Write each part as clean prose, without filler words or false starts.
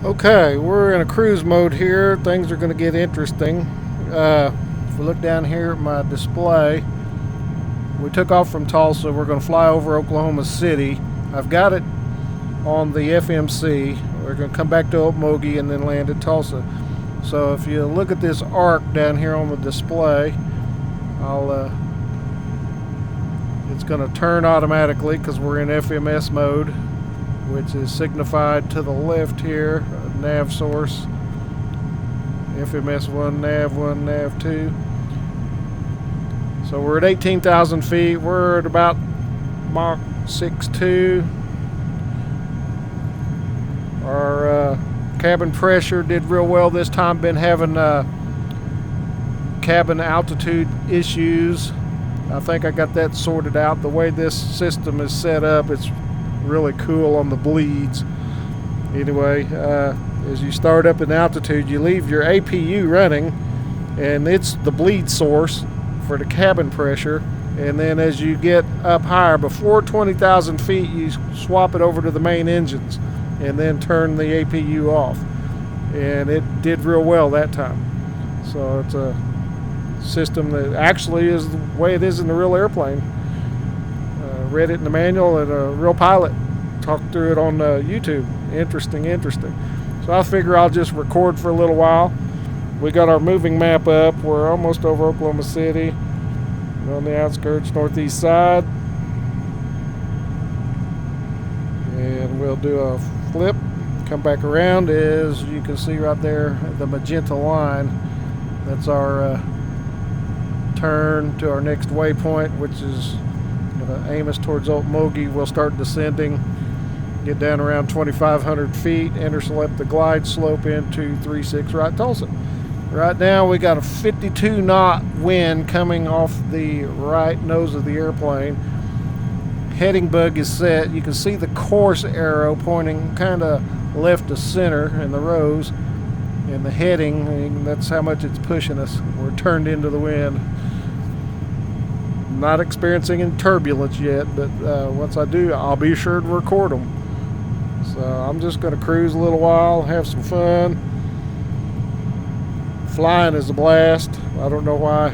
Okay, we're in a cruise mode here. Things are going to get interesting. If we look down here at my display, we took off from Tulsa. We're going to fly over Oklahoma City. I've got it on the FMC. We're going to come back to Okmulgee and then land at Tulsa. So if you look at this arc down here on the display, it's going to turn automatically because we're in FMS mode, which is signified to the left here, nav source, FMS 1, nav 1, nav 2. So we're at 18,000 feet. We're at about Mach 6.2. Our cabin pressure did real well this time. Been having cabin altitude issues. I think I got that sorted out. The way this system is set up, it's really cool on the bleeds. Anyway, as you start up in altitude, you leave your APU running, and it's the bleed source for the cabin pressure. And then as you get up higher, before 20,000 feet, you swap it over to the main engines and then turn the APU off. And it did real well that time. So it's a system that actually is the way it is in the real airplane. Read it in the manual, and a real pilot talked through it on YouTube. Interesting. So I figure I'll just record for a little while. We got our moving map up. We're almost over Oklahoma City. We're on the outskirts, northeast side. And we'll do a flip, come back around. As you can see right there, the magenta line, that's our turn to our next waypoint, which is going to aim us towards Okmulgee. We'll start descending, get down around 2,500 feet, intercept the glide slope into 36 right Tulsa. Right now we got a 52 knot wind coming off the right nose of the airplane. Heading bug is set. You can see the course arrow pointing kind of left to center in the rows, and the heading, that's how much it's pushing us. We're turned into the wind. Not experiencing any turbulence yet, but once I do, I'll be sure to record them. So I'm just going to cruise a little while, have some fun. Flying is a blast. I don't know why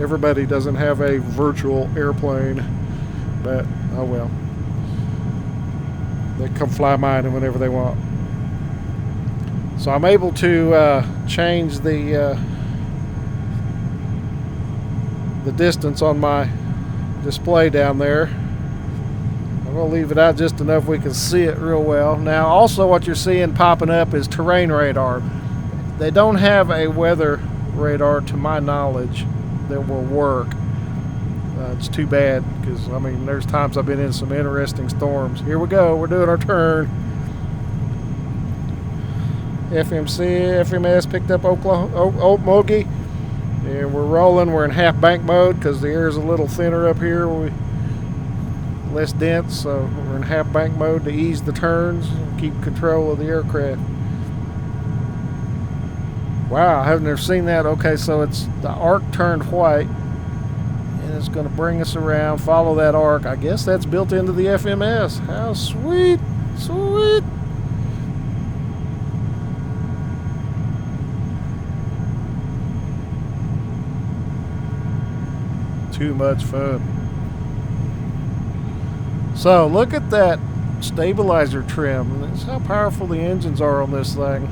everybody doesn't have a virtual airplane, but oh well. They come fly mine whenever they want. So I'm able to change the distance on my display down there. I'm going to leave it out just enough we can see it real well. Now also what you're seeing popping up is terrain radar. They don't have a weather radar to my knowledge that will work. It's too bad because I mean there's times I've been in some interesting storms. Here we go, we're doing our turn. FMS picked up Okmulgee. And we're rolling. We're in half bank mode because the air is a little thinner up here, less dense. So we're in half bank mode to ease the turns, keep control of the aircraft. Wow, I haven't ever seen that. Okay, so it's the arc turned white, and it's going to bring us around. Follow that arc. I guess that's built into the FMS. How sweet, sweet. Too much fun. So look at that stabilizer trim. That's how powerful the engines are on this thing.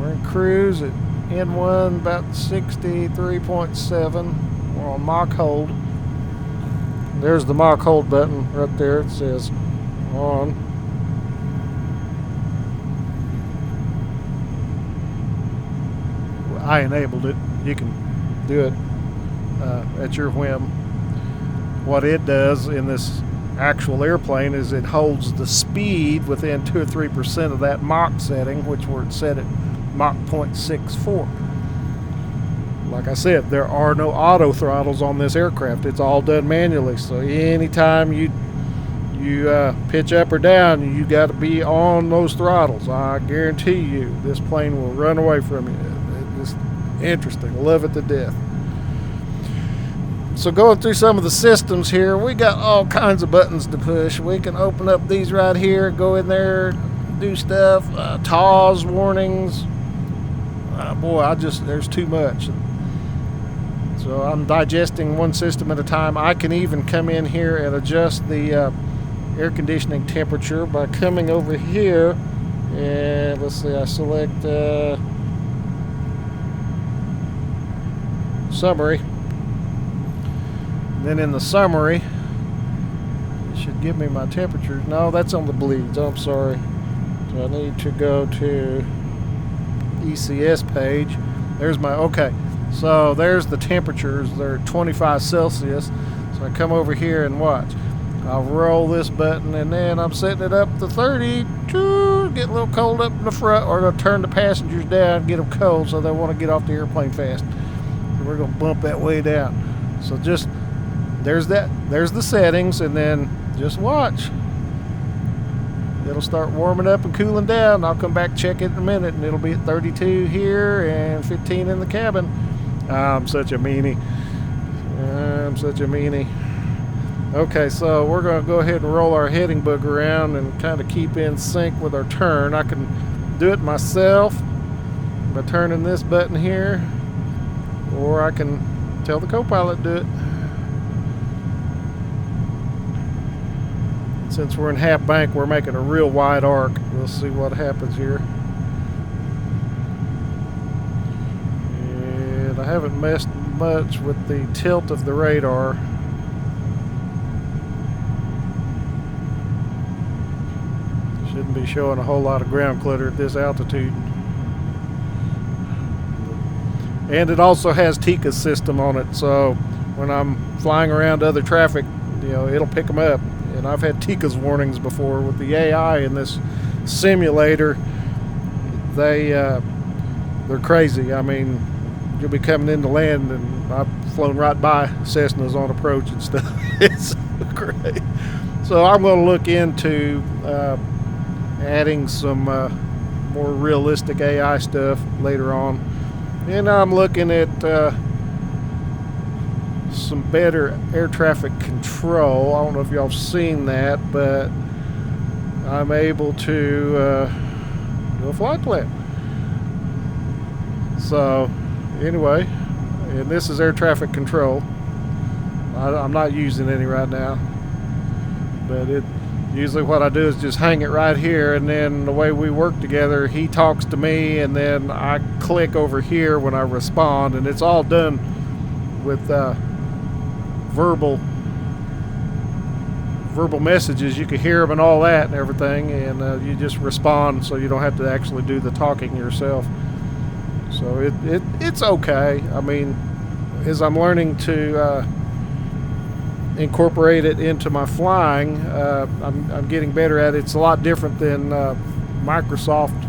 We're in cruise at N1 about 63.7. We're on Mach hold. There's the Mach hold button right there. It says on. I enabled it. You can do it at your whim. What it does in this actual airplane is it holds the speed within 2 or 3% of that Mach setting, which we're set at Mach 0.64. Like I said, there are no auto throttles on this aircraft. It's all done manually. So anytime you pitch up or down, you got to be on those throttles. I guarantee you this plane will run away from you. It's interesting. Love it to death. So going through some of the systems here, we got all kinds of buttons to push. We can open up these right here, go in there, do stuff, TAWS warnings. Boy, there's too much. So I'm digesting one system at a time. I can even come in here and adjust the air conditioning temperature by coming over here, and let's see, I select summary. Then in the summary, it should give me my temperatures. No, that's on the bleeds. I'm sorry. So I need to go to ECS page. There's my, okay. So there's the temperatures. They're 25 Celsius. So I come over here and watch. I'll roll this button, and then I'm setting it up to 32. Get a little cold up in the front, or I'll turn the passengers down, get them cold so they want to get off the airplane fast. And we're going to bump that way down. So just, there's the settings, and then just watch. It'll start warming up and cooling down. I'll come back, check it in a minute, and it'll be at 32 here and 15 in the cabin. I'm such a meanie. Okay, so we're going to go ahead and roll our heading book around and kind of keep in sync with our turn. I can do it myself by turning this button here, or I can tell the co-pilot to do it. Since we're in half bank, we're making a real wide arc. We'll see what happens here. And I haven't messed much with the tilt of the radar. Shouldn't be showing a whole lot of ground clutter at this altitude. And it also has TICA's system on it, so when I'm flying around other traffic, it'll pick them up. And I've had TICA's warnings before with the AI in this simulator. They're crazy. I mean, you'll be coming into land, and I've flown right by Cessnas on approach and stuff. It's great. So I'm going to look into adding some more realistic AI stuff later on. And I'm looking at some better air traffic control. I don't know if y'all have seen that, but I'm able to do a flight plan. So anyway, and this is air traffic control. I'm not using any right now, but usually what I do is just hang it right here, and then the way we work together, he talks to me, and then I click over here when I respond, and it's all done with verbal messages. You can hear them and all that and everything, and you just respond, so you don't have to actually do the talking yourself. So it's okay. I mean, as I'm learning to incorporate it into my flying, I'm getting better at it. It's a lot different than Microsoft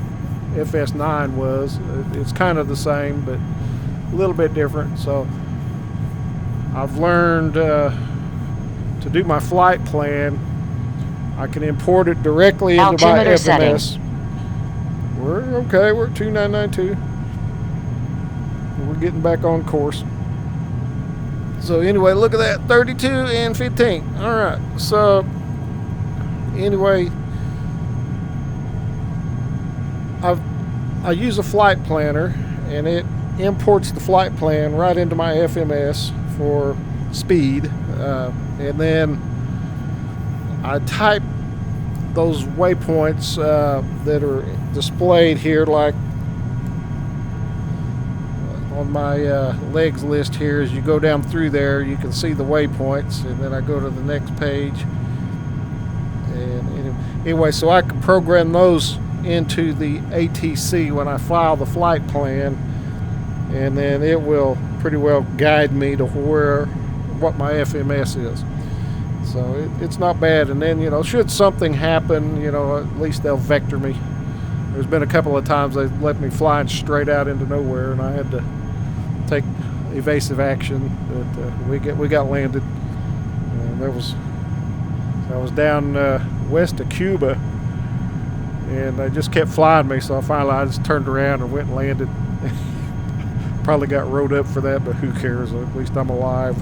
FS9 was. It's kind of the same, but a little bit different. So I've learned to do my flight plan. I can import it directly into my FMS. Setting. We're okay. We're at 2992. We're getting back on course. So anyway, look at that, 32 and 15. All right. So anyway, I use a flight planner, and it imports the flight plan right into my FMS for speed, and then I type those waypoints that are displayed here, like on my legs list here. As you go down through there, you can see the waypoints, and then I go to the next page. And anyway, so I can program those into the ATC when I file the flight plan, and then it will pretty well guide me to what my FMS is. So it's not bad. And then, should something happen, at least they'll vector me. There's been a couple of times they let me flying straight out into nowhere, and I had to take evasive action, but we got landed. And I was down west of Cuba, and they just kept flying me, so I just turned around and went and landed. Probably got rode up for that, but who cares? At least I'm alive.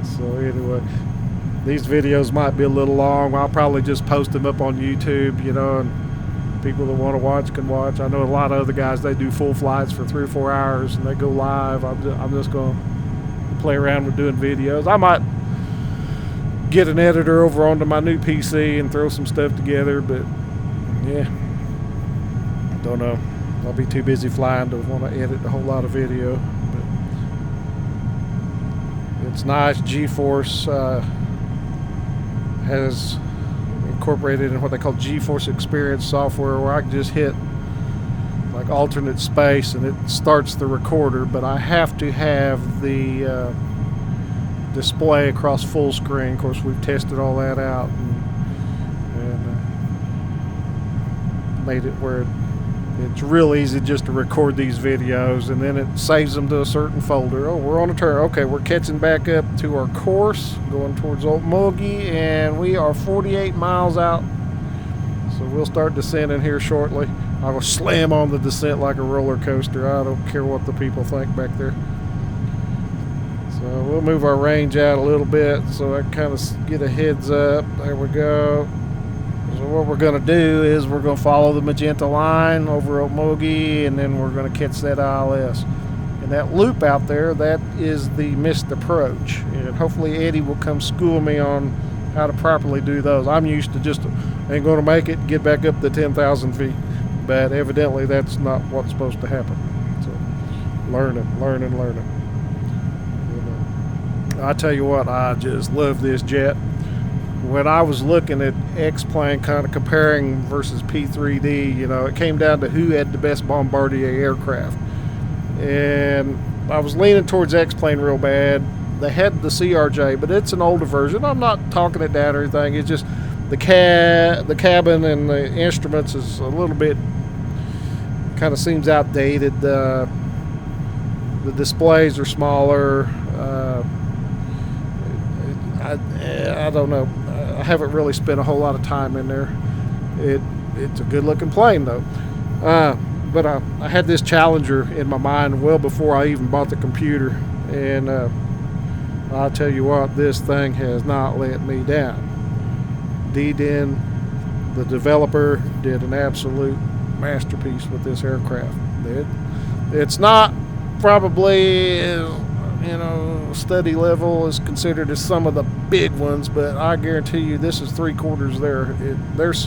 So anyway, these videos might be a little long. I'll probably just post them up on YouTube, and people that want to watch can watch. I know a lot of other guys, they do full flights for 3 or 4 hours and they go live. I'm just going to play around with doing videos. I might get an editor over onto my new PC and throw some stuff together, but yeah, don't know. I'll be too busy flying to want to edit a whole lot of video. But it's nice. G-Force has incorporated in what they call G-Force Experience software, where I can just hit like alternate space and it starts the recorder, but I have to have the display across full screen. Of course, we've tested all that out and made it where it's real easy just to record these videos, and then it saves them to a certain folder. Oh, we're on a turn. Okay, we're catching back up to our course, going towards Okmulgee, and we are 48 miles out. So we'll start descending here shortly. I will slam on the descent like a roller coaster. I don't care what the people think back there. So we'll move our range out a little bit so I kind of get a heads up. There we go. So what we're going to do is we're going to follow the magenta line over Okmulgee, and then we're going to catch that ILS. And that loop out there, that is the missed approach. And hopefully Eddie will come school me on how to properly do those. I'm used to just ain't going to make it, get back up to 10,000 feet. But evidently that's not what's supposed to happen. So learning. I tell you what, I just love this jet. When I was looking at X-Plane, kind of comparing versus P3D, it came down to who had the best Bombardier aircraft. And I was leaning towards X-Plane real bad. They had the CRJ, but it's an older version. I'm not talking it down or anything. It's just the cabin and the instruments is a little bit, kind of seems outdated. The displays are smaller. I don't know. I haven't really spent a whole lot of time in there. It's a good looking plane though. But I had this Challenger in my mind well before I even bought the computer, and I'll tell you what, this thing has not let me down. D-Den, the developer, did an absolute masterpiece with this aircraft. It's not probably study level is considered as some of the big ones, but I guarantee you this is 3/4 there. There's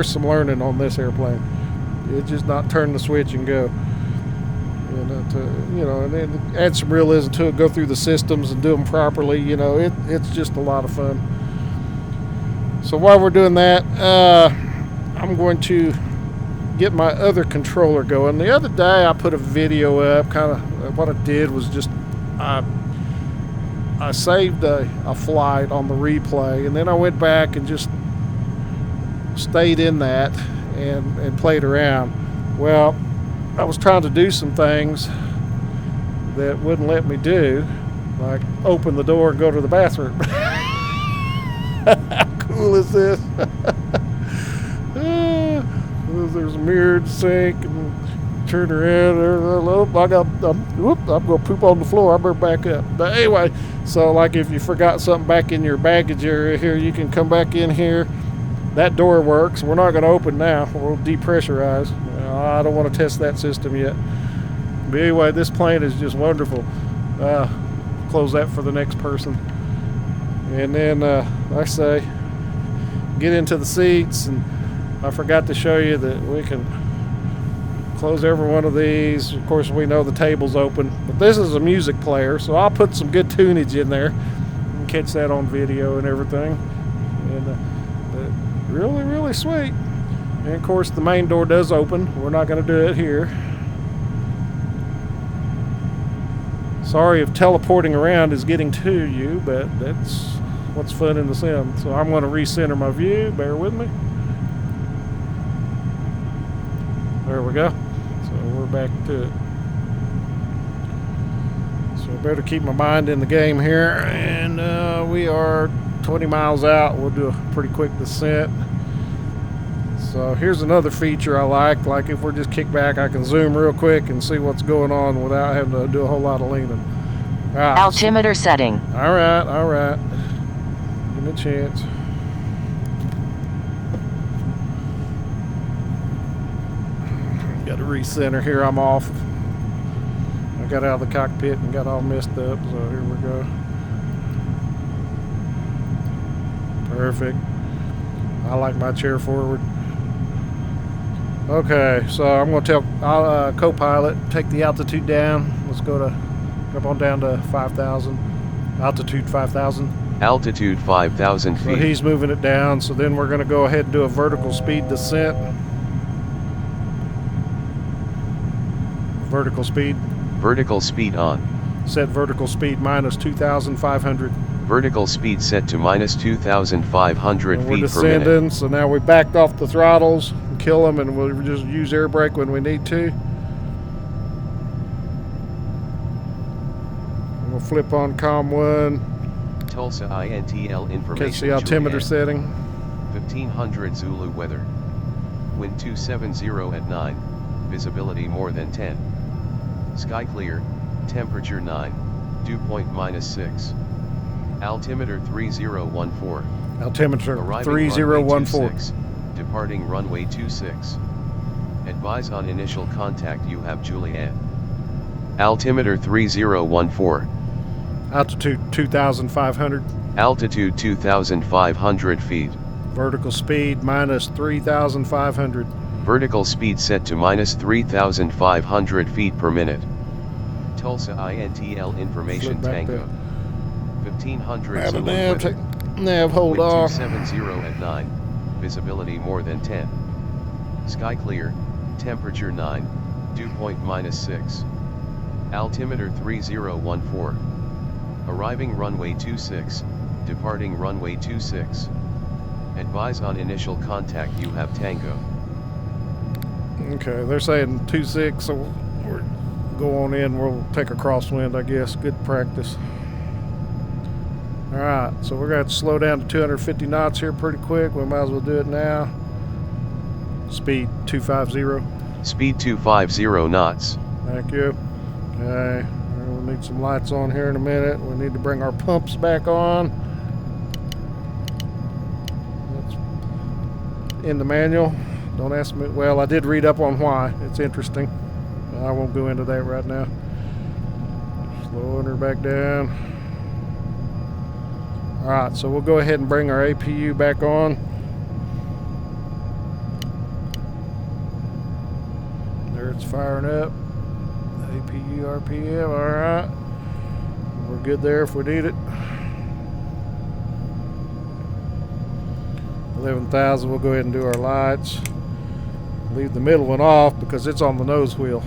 some learning on this airplane. It's just not turn the switch and go. And then add some realism to it, go through the systems and do them properly. It's just a lot of fun. So while we're doing that, I'm going to get my other controller going. The other day I put a video up. Kind of what I did was just I saved a flight on the replay, and then I went back and just stayed in that and played around. Well, I was trying to do some things that wouldn't let me do, like open the door and go to the bathroom. How cool is this? There's a mirrored sink, and turn around. I'm going to poop on the floor. I better back up. But anyway, so like if you forgot something back in your baggage area here, you can come back in here. That door works. We're not going to open now. We'll depressurize. I don't want to test that system yet. But anyway, this plane is just wonderful. Close that for the next person. And then, like I say, get into the seats. And I forgot to show you that we can close every one of these. Of course, we know the table's open. But this is a music player, so I'll put some good tunage in there. You can catch that on video and everything. And really, really sweet. And of course, the main door does open. We're not going to do it here. Sorry if teleporting around is getting to you, but that's what's fun in the sim. So I'm going to recenter my view. Bear with me. There we go. So we're back to it. So I better keep my mind in the game here. And we are 20 miles out. We'll do a pretty quick descent. So here's another feature I like if we're just kicked back, I can zoom real quick and see what's going on without having to do a whole lot of leaning. Right. Altimeter setting. All right, all right. Give me a chance. Got to recenter here. I'm off. I got out of the cockpit and got all messed up, so here we go. Perfect. I like my chair forward. Okay, so I'm going to tell co-pilot, take the altitude down. Let's go on down to 5,000. Altitude 5,000. Altitude 5,000 feet. So he's moving it down. So then we're going to go ahead and do a vertical speed descent. Vertical speed. Vertical speed on. Set vertical speed minus 2,500. Vertical speed set to minus 2,500 and feet we're per minute. descending, so now we backed off the throttles and kill them, and we'll just use air brake when we need to. And we'll flip on COM 1. Tulsa INTL information. Catch the altimeter Juliet. setting. 1500 Zulu weather. Wind 270 at 9. Visibility more than 10. Sky clear. Temperature 9. Dew point minus 6. Altimeter 3014. Altimeter Arriving 3014. runway 26, departing runway 26. Advise on initial contact you have Juliet. Altimeter 3014. Altitude 2,500. Altitude 2,500 feet. Vertical speed minus 3,500. Vertical speed set to minus 3,500 feet per minute. Tulsa INTL information Tango. 1500 Have a Zulu nav, weather. take nav, hold Wind off. 270 at 9. Visibility more than 10. Sky clear. Temperature 9. Dew point minus 6. Altimeter 3014. Arriving runway 26. Departing runway 26. Advise on initial contact you have Tango. Okay, they're saying 26, so we'll go on in. We'll take a crosswind, I guess. Good practice. Alright, so we're going to slow down to 250 knots here pretty quick. We might as well do it now. Speed 250. Speed 250 knots. Thank you. Okay, we'll need some lights on here in a minute. We need to bring our pumps back on. That's in the manual. Don't ask me. Well, I did read up on why. It's interesting. I won't go into that right now. Slowing her back down. Alright, so we'll go ahead and bring our APU back on. There it's firing up. APU RPM, alright. We're good there if we need it. 11,000, we'll go ahead and do our lights. Leave the middle one off because it's on the nose wheel.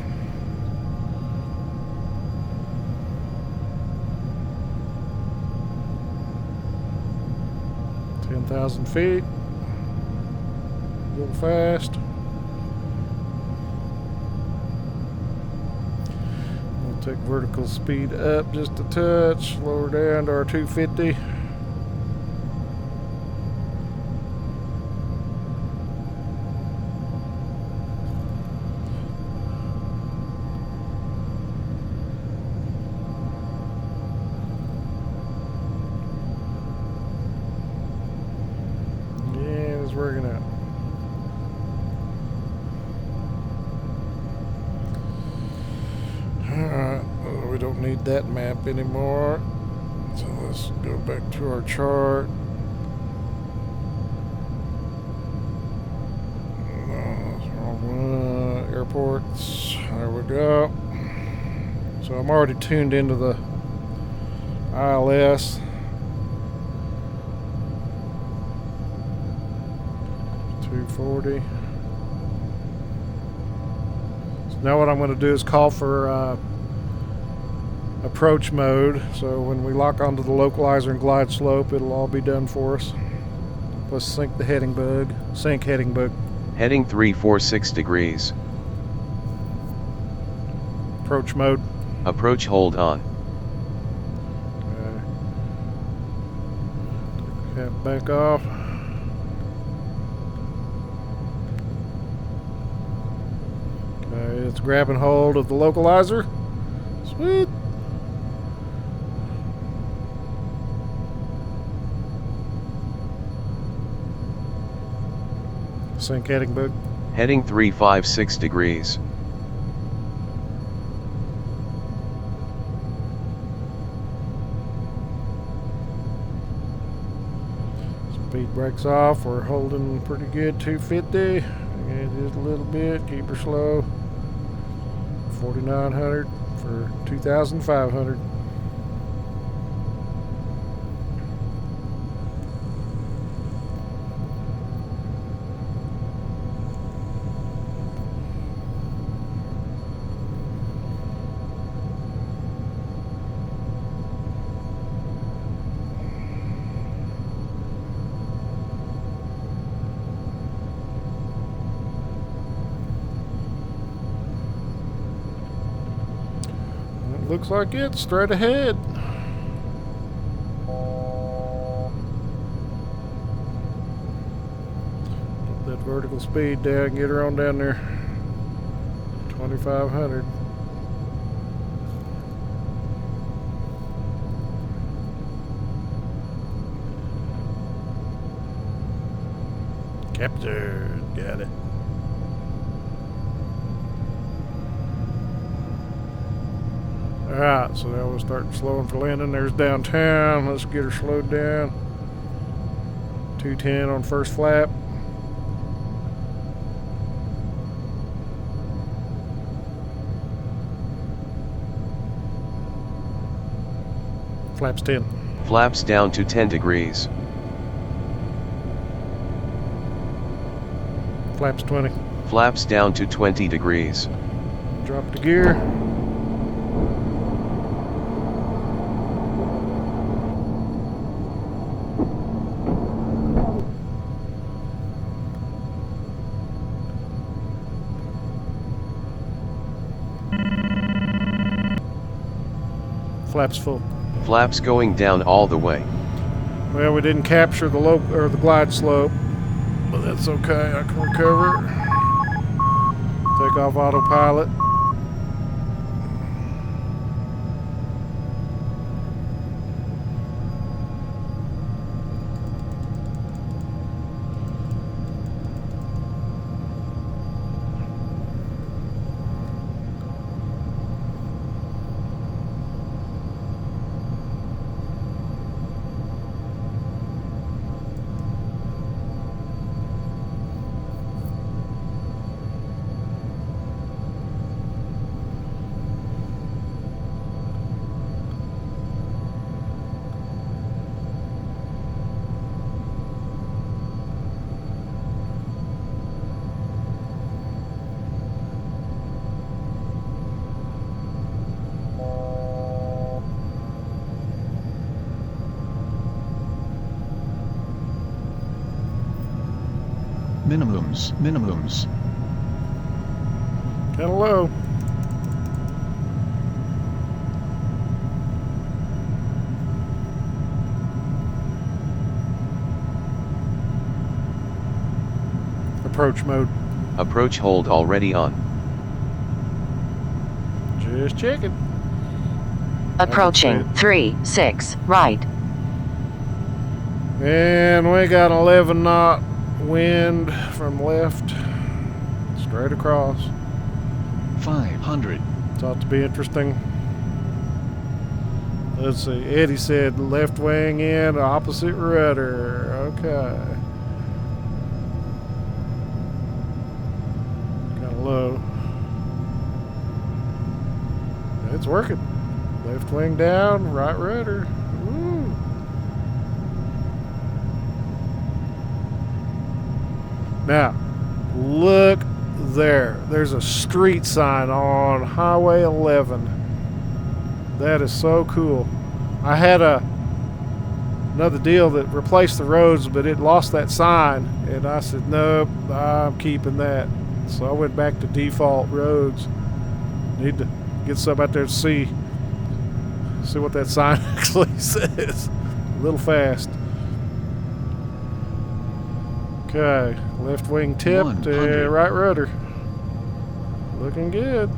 10,000 feet. A little fast. We'll take vertical speed up just a touch. Lower down to our 250. Working out. Alright, well, we don't need that map anymore. So let's go back to our chart. No, that's the wrong one. Airports. There we go. So I'm already tuned into the ILS. 240. So now what I'm going to do is call for approach mode. So when we lock onto the localizer and glide slope, it'll all be done for us. Let's sync the heading bug. Sync heading bug. Heading 346 degrees. Approach mode. Approach hold on. Okay. Take the cap back off. Okay, it's grabbing hold of the localizer. Sweet. Sync heading book. Heading 356 degrees. Speed brakes off. We're holding pretty good. 250. Again, just a little bit. Keep her slow. 4,900 for 2,500. Looks like it's straight ahead. Get that vertical speed down, get her on down there. 2,500. Captured, got it. Alright, so now we'll start slowing for landing. There's downtown. Let's get her slowed down. 210 on first flap. Flaps 10. Flaps down to 10 degrees. Flaps 20. Flaps down to 20 degrees. Drop the gear. Flaps full. Flaps going down all the way. Well, we didn't capture the low or the glide slope, but that's okay. I can recover it. Take off autopilot. Minimums. Kind of low. Approach mode. Approach hold already on. Just checking. Approaching 3-6 right. And we got an 11 knot wind from left straight across. 500. Thought to be interesting. Let's see. Eddie said left wing in, opposite rudder. Okay. Kind of low. It's working. Left wing down, right rudder. Woo. Now, look there. There's a street sign on Highway 11. That is so cool. I had another deal that replaced the roads, but it lost that sign. And I said, nope, I'm keeping that. So I went back to default roads. Need to get some out there to see what that sign actually says. A little fast. Okay, left wing tipped, right rudder. Looking good.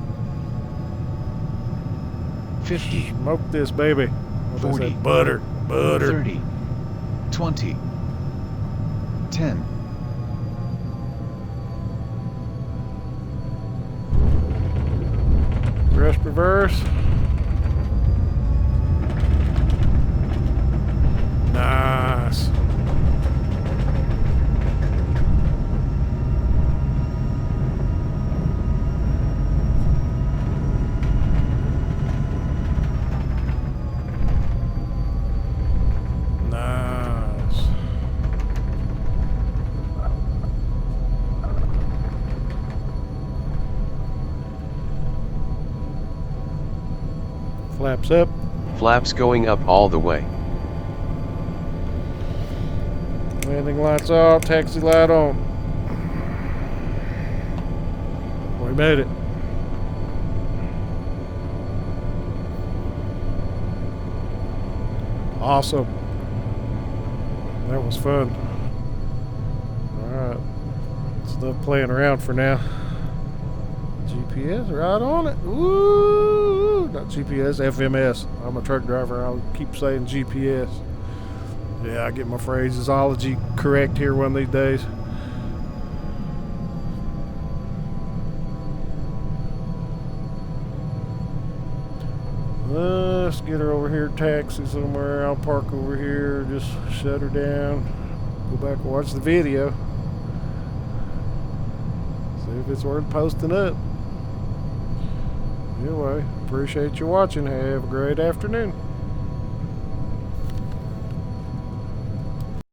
50. Smoke this baby. What 40. is that? Butter. 30. 20. 10. Rest reverse. Nice. Nice. Flaps up. Flaps going up all the way. Landing lights off, taxi light on. We made it. Awesome. That was fun. Alright. Stop playing around for now. GPS right on it. Woo! Not GPS, FMS. I'm a truck driver. I'll keep saying GPS. Yeah, I get my phraseology correct here one of these days. Let's get her over here, taxi somewhere. I'll park over here, just shut her down. Go back and watch the video. See if it's worth posting up. Anyway, appreciate you watching. Have a great afternoon.